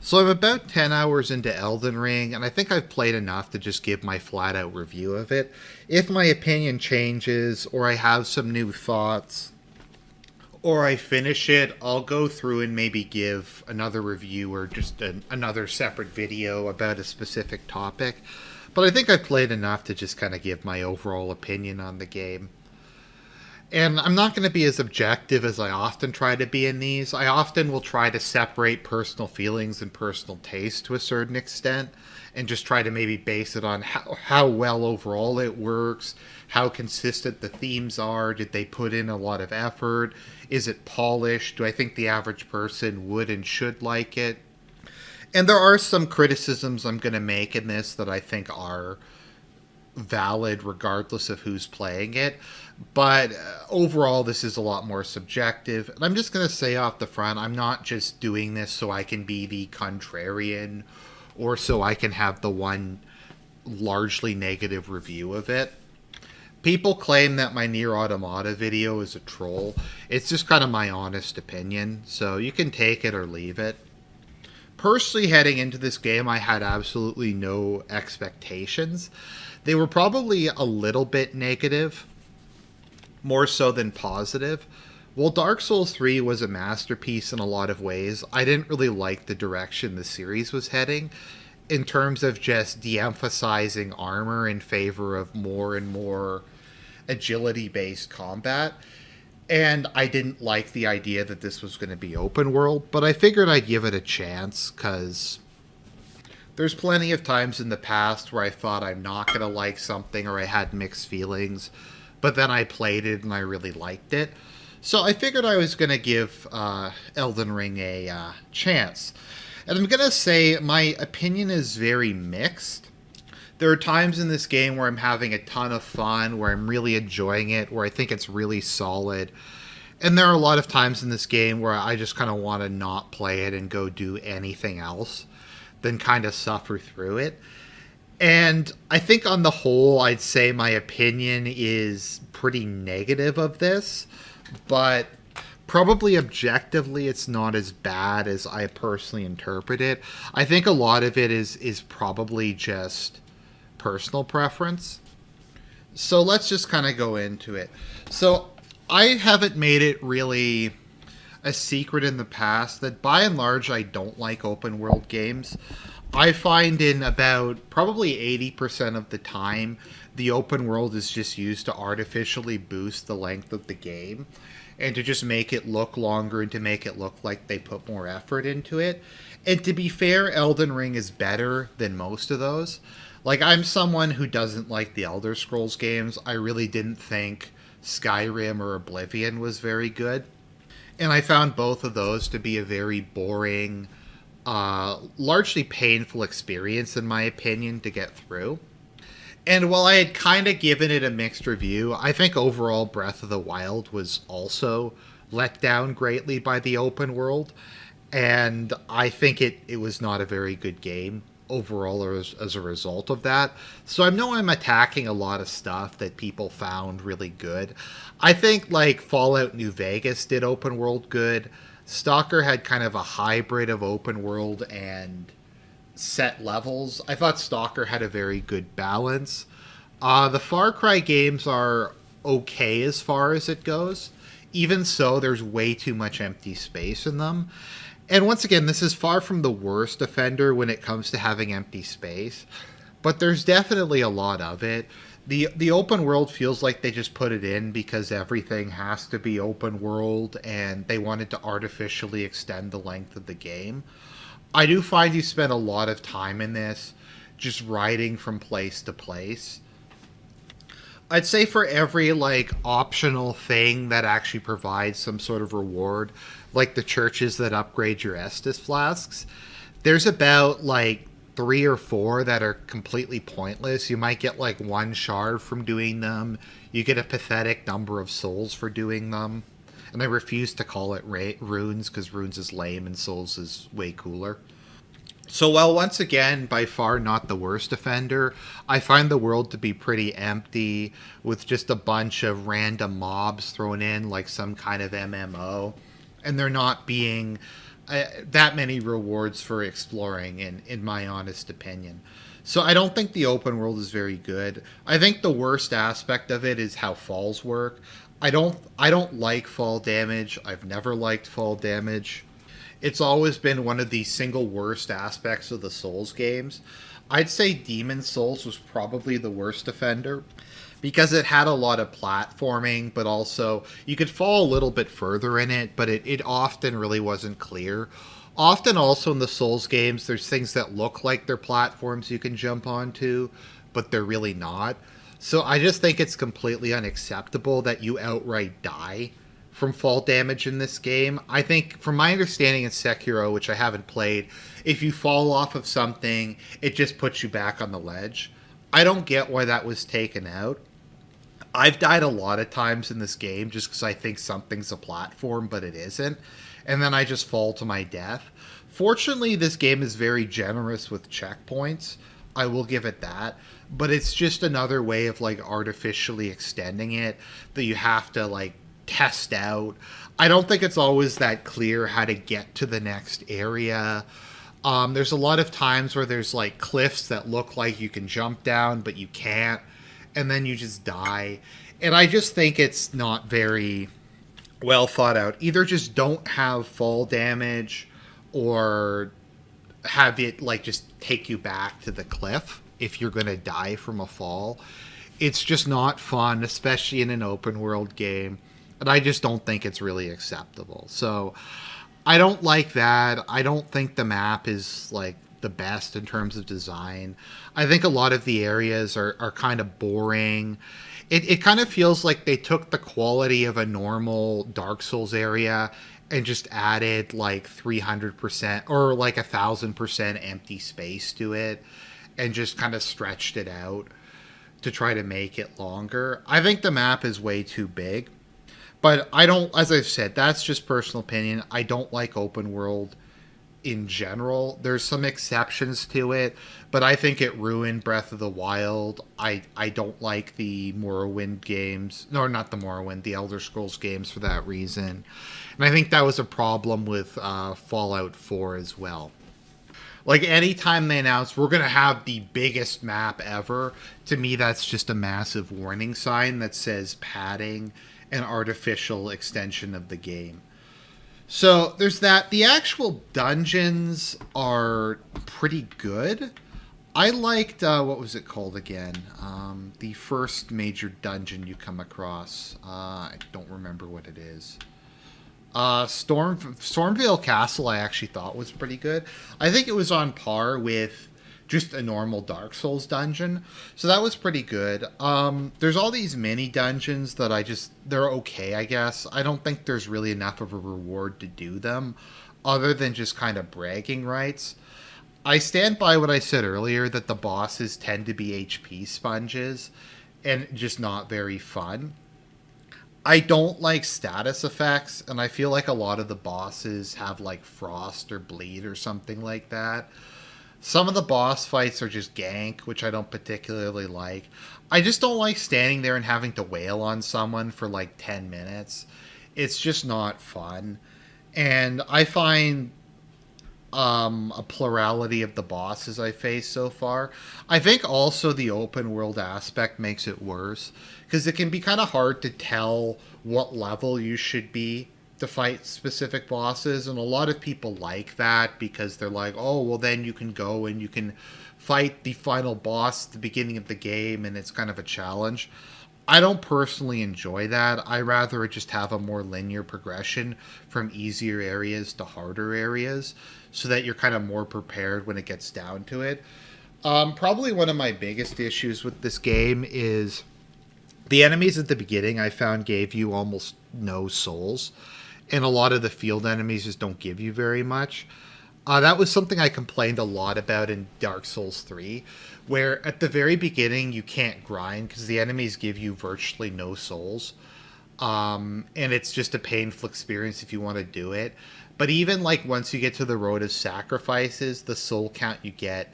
So I'm about 10 hours into Elden Ring, and I think I've played enough to just give my flat out review of it. If my opinion changes, or I have some new thoughts, or I finish it, I'll go through and maybe give another review or just another separate video about a specific topic. But I think I've played enough to just kind of give my overall opinion on the game. And I'm not going to be as objective as I often try to be in these. I often will try to separate personal feelings and personal taste to a certain extent and just try to maybe base it on how well overall it works, how consistent the themes are, did they put in a lot of effort, is it polished, do I think the average person would and should like it. And there are some criticisms I'm going to make in this that I think are valid regardless of who's playing it. But overall, this is a lot more subjective. And I'm just going to say off the front, I'm not just doing this so I can be the contrarian or so I can have the one largely negative review of it. People claim that my Near Automata video is a troll. It's just kind of my honest opinion, so you can take it or leave it. Personally, heading into this game, I had absolutely no expectations. They were probably a little bit negative, more so than positive. While Dark Souls 3 was a masterpiece in a lot of ways, I didn't really like the direction the series was heading in terms of just de emphasizing armor in favor of more and more agility based combat. And I didn't like the idea that this was going to be open world, but I figured I'd give it a chance because there's plenty of times in the past where I thought I'm not going to like something or I had mixed feelings, but then I played it and I really liked it. So I figured I was going to give Elden Ring a chance. And I'm going to say my opinion is very mixed. There are times in this game where I'm having a ton of fun, where I'm really enjoying it, where I think it's really solid. And there are a lot of times in this game where I just kind of want to not play it and go do anything else than kind of suffer through it. And I think on the whole, I'd say my opinion is pretty negative of this, but probably objectively it's not as bad as I personally interpret it. I think a lot of it is probably just personal preference. So let's just kind of go into it. So I haven't made it really a secret in the past that by and large I don't like open world games. I find in about probably 80% of the time the open world is just used to artificially boost the length of the game and to just make it look longer and to make it look like they put more effort into it. And to be fair, Elden Ring is better than most of those. Like, I'm someone who doesn't like the Elder Scrolls games. I really didn't think Skyrim or Oblivion was very good. And I found both of those to be a very boring, largely painful experience, in my opinion, to get through. And while I had kind of given it a mixed review, I think overall Breath of the Wild was also let down greatly by the open world. And I think it was not a very good game overall as a result of that. So I know I'm attacking a lot of stuff that people found really good. I think like Fallout New Vegas did open world good. Stalker had kind of a hybrid of open world and set levels. I thought Stalker had a very good balance. The Far Cry games are okay as far as it goes. Even so, there's way too much empty space in them. And once again, this is far from the worst offender when it comes to having empty space, but there's definitely a lot of it. The open world feels like they just put it in because everything has to be open world and they wanted to artificially extend the length of the game. I do find you spend a lot of time in this just riding from place to place. I'd say for every like optional thing that actually provides some sort of reward, like the churches that upgrade your Estus flasks, there's about like three or four that are completely pointless. You might get like one shard from doing them. You get a pathetic number of souls for doing them. And I refuse to call it runes because runes is lame and souls is way cooler. So while once again, by far not the worst offender, I find the world to be pretty empty with just a bunch of random mobs thrown in like some kind of MMO. And they're not being that many rewards for exploring, in my honest opinion. So I don't think the open world is very good. I think the worst aspect of it is how falls work. I don't like fall damage. I've never liked fall damage. It's always been one of the single worst aspects of the Souls games. I'd say Demon Souls was probably the worst offender because it had a lot of platforming, but also you could fall a little bit further in it, but it often really wasn't clear. Often, also in the Souls games, there's things that look like they're platforms you can jump onto, but they're really not. So I just think it's completely unacceptable that you outright die from fall damage in this game. I think, from my understanding in Sekiro, which I haven't played, if you fall off of something, it just puts you back on the ledge. I don't get why that was taken out. I've died a lot of times in this game just because I think something's a platform, but it isn't. And then I just fall to my death. Fortunately, this game is very generous with checkpoints. I will give it that. But it's just another way of like artificially extending it that you have to like test out. I don't think it's always that clear how to get to the next area. There's a lot of times where there's like cliffs that look like you can jump down, but you can't, and then you just die. And I just think it's not very well thought out. Either just don't have fall damage, or have it like just take you back to the cliff if you're going to die from a fall. It's just not fun, especially in an open world game. And I just don't think it's really acceptable. So I don't like that. I don't think the map is like the best in terms of design. I think a lot of the areas are kind of boring. It kind of feels like they took the quality of a normal Dark Souls area and just added like 300% or like 1,000% empty space to it and just kind of stretched it out to try to make it longer. I think the map is way too big. But I don't, as I've said, that's just personal opinion. I don't like open world in general. There's some exceptions to it, but I think it ruined Breath of the Wild. I don't like the Morrowind games. No, not the Morrowind, the Elder Scrolls games for that reason. And I think that was a problem with Fallout 4 as well. Like, anytime they announce we're going to have the biggest map ever, to me that's just a massive warning sign that says padding and artificial extension of the game. So there's that. The actual dungeons are pretty good. I liked, what was it called again? The first major dungeon you come across. I don't remember what it is. Stormvale Castle I actually thought was pretty good. I think it was on par with just a normal Dark Souls dungeon. So that was pretty good. There's all these mini dungeons that they're okay, I guess. I don't think there's really enough of a reward to do them, other than just kind of bragging rights. I stand by what I said earlier, that the bosses tend to be HP sponges and just not very fun. I don't like status effects, and I feel like a lot of the bosses have like frost or bleed or something like that. Some of the boss fights are just gank, which I don't particularly like. I just don't like standing there and having to wail on someone for like 10 minutes. It's just not fun. And I find a plurality of the bosses I face so far. I think also the open world aspect makes it worse, because it can be kind of hard to tell what level you should be to fight specific bosses, and a lot of people like that because they're like, oh, well, then you can go and you can fight the final boss at the beginning of the game, and it's kind of a challenge. I don't personally enjoy that. I rather just have a more linear progression from easier areas to harder areas, so that you're kind of more prepared when it gets down to it. Probably one of my biggest issues with this game is the enemies at the beginning I found gave you almost no souls, and a lot of the field enemies just don't give you very much. That was something I complained a lot about in Dark Souls 3, where at the very beginning you can't grind because the enemies give you virtually no souls. And it's just a painful experience if you want to do it. But even like once you get to the road of sacrifices, the soul count you get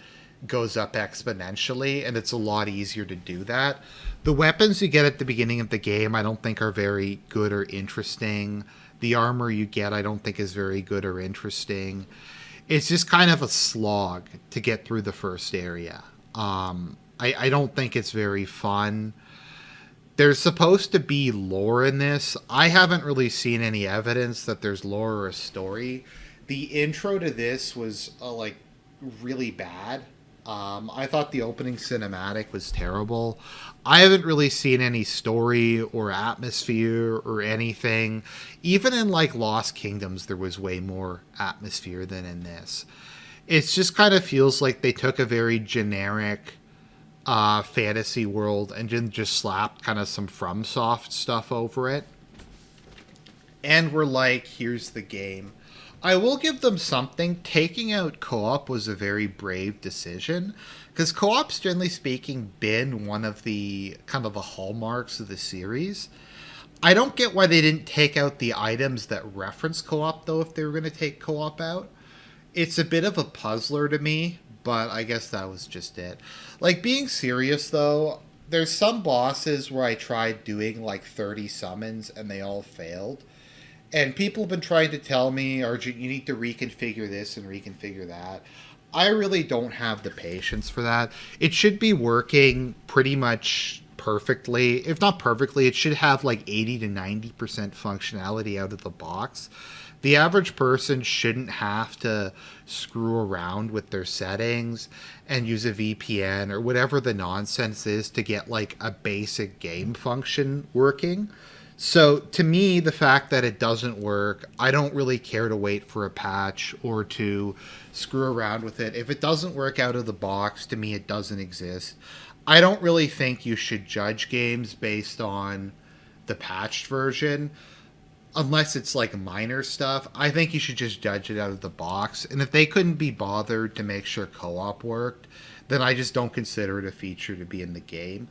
goes up exponentially, and it's a lot easier to do that. The weapons you get at the beginning of the game I don't think are very good or interesting. The armor you get, I don't think is very good or interesting. It's just kind of a slog to get through the first area. I don't think it's very fun. There's supposed to be lore in this. I haven't really seen any evidence that there's lore or a story. The intro to this was like really bad. I thought the opening cinematic was terrible. I haven't really seen any story or atmosphere or anything. Even in like Lost Kingdoms, there was way more atmosphere than in this. It just kind of feels like they took a very generic fantasy world and then just slapped kind of some FromSoft stuff over it. And we're like, here's the game. I will give them something. Taking out co-op was a very brave decision because co-op's, generally speaking, been one of the kind of the hallmarks of the series. I don't get why they didn't take out the items that reference co-op, though, if they were going to take co-op out. It's a bit of a puzzler to me, but I guess that was just it. Like, being serious, though, there's some bosses where I tried doing like 30 summons and they all failed. And people have been trying to tell me, Argent, you need to reconfigure this and reconfigure that. I really don't have the patience for that. It should be working pretty much perfectly. If not perfectly, it should have like 80 to 90% functionality out of the box. The average person shouldn't have to screw around with their settings and use a VPN or whatever the nonsense is to get like a basic game function working. So to me, the fact that it doesn't work, I don't really care to wait for a patch or to screw around with it. If it doesn't work out of the box, to me, it doesn't exist. I don't really think you should judge games based on the patched version, unless it's like minor stuff. I think you should just judge it out of the box. And if they couldn't be bothered to make sure co-op worked, then I just don't consider it a feature to be in the game.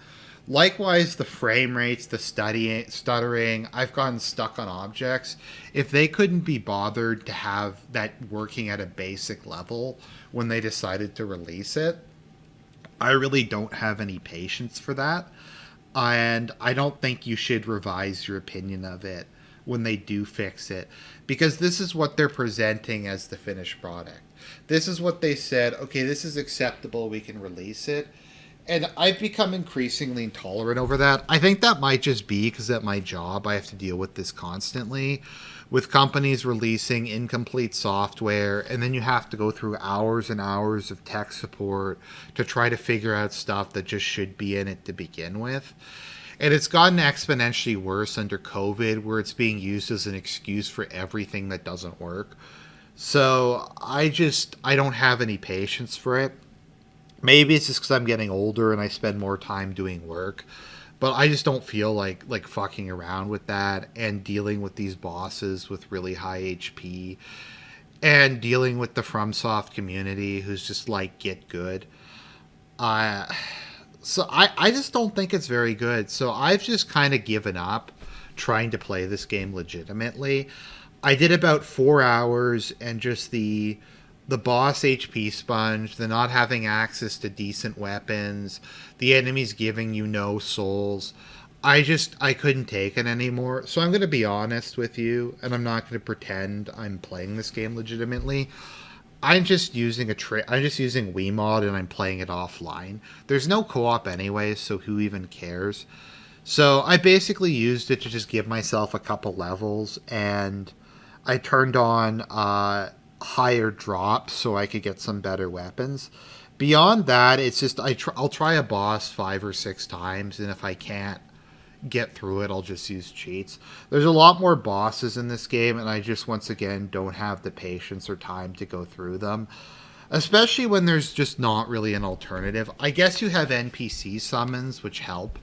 Likewise, the frame rates, the stuttering, I've gotten stuck on objects. If they couldn't be bothered to have that working at a basic level when they decided to release it, I really don't have any patience for that. And I don't think you should revise your opinion of it when they do fix it, because this is what they're presenting as the finished product. This is what they said, okay, this is acceptable, we can release it. And I've become increasingly intolerant over that. I think that might just be because at my job I have to deal with this constantly, with companies releasing incomplete software, and then you have to go through hours and hours of tech support to try to figure out stuff that just should be in it to begin with. And it's gotten exponentially worse under COVID, where it's being used as an excuse for everything that doesn't work. So I don't have any patience for it. Maybe it's just because I'm getting older and I spend more time doing work, but I just don't feel like fucking around with that and dealing with these bosses with really high HP and dealing with the FromSoft community who's just like, get good. So I just don't think it's very good. So I've just kind of given up trying to play this game legitimately. I did about 4 hours, and just the boss HP sponge, the not having access to decent weapons, the enemies giving you no souls. I couldn't take it anymore. So I'm going to be honest with you, and I'm not going to pretend I'm playing this game legitimately. I'm just using I'm just using Wiimote, and I'm playing it offline. There's no co-op anyway, so who even cares? So I basically used it to just give myself a couple levels, and I turned on higher drops so I could get some better weapons. Beyond that, it's just I'll try a boss 5 or 6 times, and if I can't get through it, I'll just use cheats. There's a lot more bosses in this game, and I just once again don't have the patience or time to go through them, especially when there's just not really an alternative. I guess you have NPC summons, which help,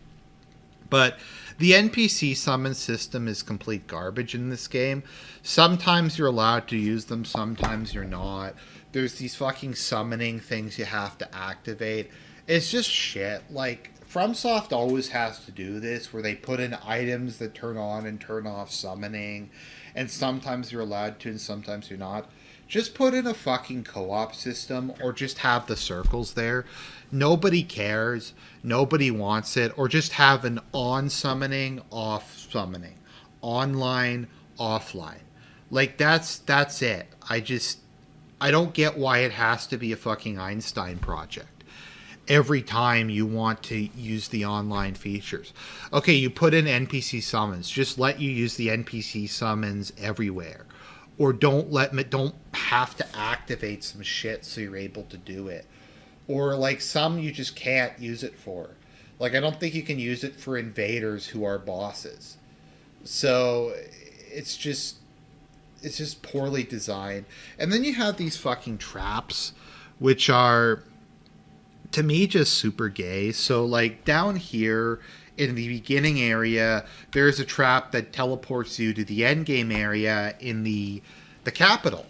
but the NPC summon system is complete garbage in this game. Sometimes you're allowed to use them, sometimes you're not. There's these fucking summoning things you have to activate. It's just shit. Like, FromSoft always has to do this, where they put in items that turn on and turn off summoning, and sometimes you're allowed to and sometimes you're not. Just put in a fucking co-op system, or just have the circles there. Nobody cares. Nobody wants it. Or just have an on summoning, off summoning. Online, offline. Like that's it. I don't get why it has to be a fucking Einstein project every time you want to use the online features. Okay, you put in NPC summons. Just let you use the NPC summons everywhere. Or don't have to activate some shit so you're able to do it. Or like some you just can't use it for. Like I don't think you can use it for invaders who are bosses. So it's just it's just poorly designed. And then you have these fucking traps which are to me just super gay. So like down here in the beginning area, there's a trap that teleports you to the end game area in the capital.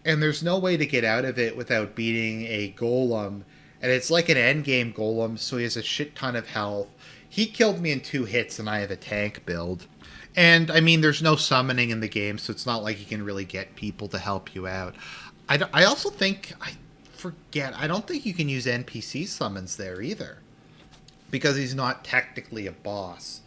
And there's no way to get out of it without beating a golem. And it's like an end game golem, so he has a shit ton of health. He killed me in 2 hits and I have a tank build. And I mean, there's no summoning in the game, so it's not like you can really get people to help you out. I also think I don't think you can use NPC summons there either, because he's not technically a boss.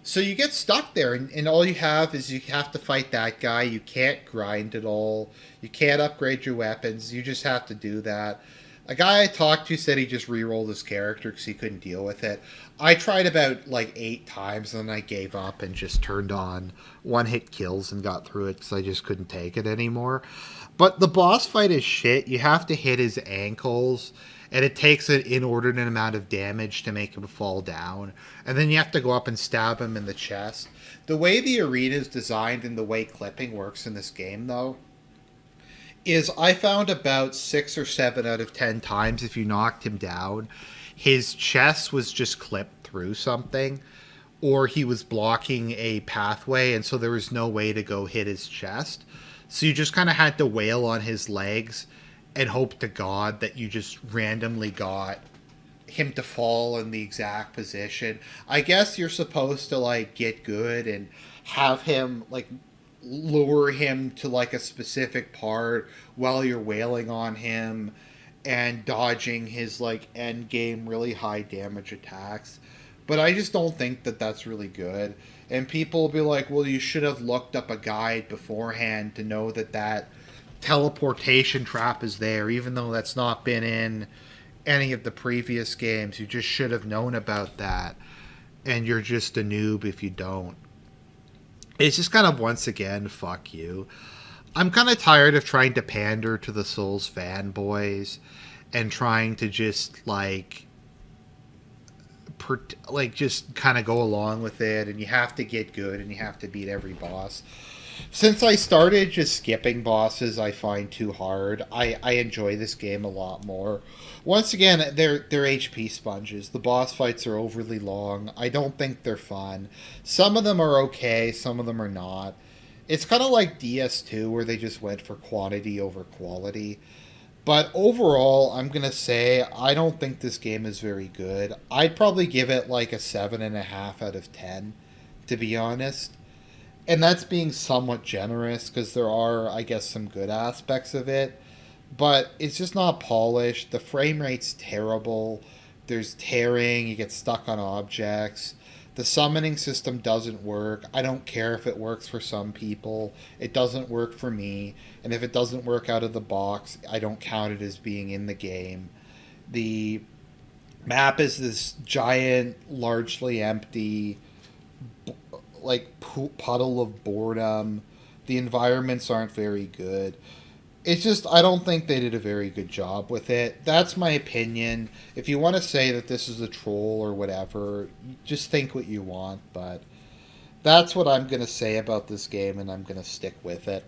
So you get stuck there, and all you have is you have to fight that guy. You can't grind at all. You can't upgrade your weapons. You just have to do that. A guy I talked to said he just re-rolled his character because he couldn't deal with it. I tried about like 8 times, and then I gave up and just turned on one-hit kills and got through it because I just couldn't take it anymore. But the boss fight is shit. You have to hit his ankles, and it takes an inordinate amount of damage to make him fall down. And then you have to go up and stab him in the chest. The way the arena is designed and the way clipping works in this game, though, is I found about 6 or 7 out of 10 times if you knocked him down, his chest was just clipped through something, or he was blocking a pathway, and so there was no way to go hit his chest. So you just kind of had to wail on his legs and hope to God that you just randomly got him to fall in the exact position. I guess you're supposed to like get good and have him like lure him to like a specific part while you're wailing on him and dodging his like end game really high damage attacks. But I just don't think that that's really good. And people will be like, well, you should have looked up a guide beforehand to know that that teleportation trap is there, even though that's not been in any of the previous games. You just should have known about that. And you're just a noob if you don't. It's just kind of, once again, fuck you. I'm kind of tired of trying to pander to the Souls fanboys and trying to just just kind of go along with it, and you have to get good and you have to beat every boss. Since I started just skipping bosses I find too hard, I enjoy this game a lot more. Once again, they're HP sponges. The boss fights are overly long. I don't think they're fun. Some of them are okay, some of them are not. It's kind of like DS2 where they just went for quantity over quality. But overall, I'm going to say I don't think this game is very good. I'd probably give it like a 7.5 out of 10, to be honest. And that's being somewhat generous because there are, I guess, some good aspects of it. But it's just not polished. The frame rate's terrible. There's tearing. You get stuck on objects. The summoning system doesn't work. I don't care if it works for some people. It doesn't work for me. And if it doesn't work out of the box, I don't count it as being in the game. The map is this giant, largely empty, puddle of boredom. The environments aren't very good. It's just, I don't think they did a very good job with it. That's my opinion. If you want to say that this is a troll or whatever, just think what you want. But that's what I'm going to say about this game, and I'm going to stick with it.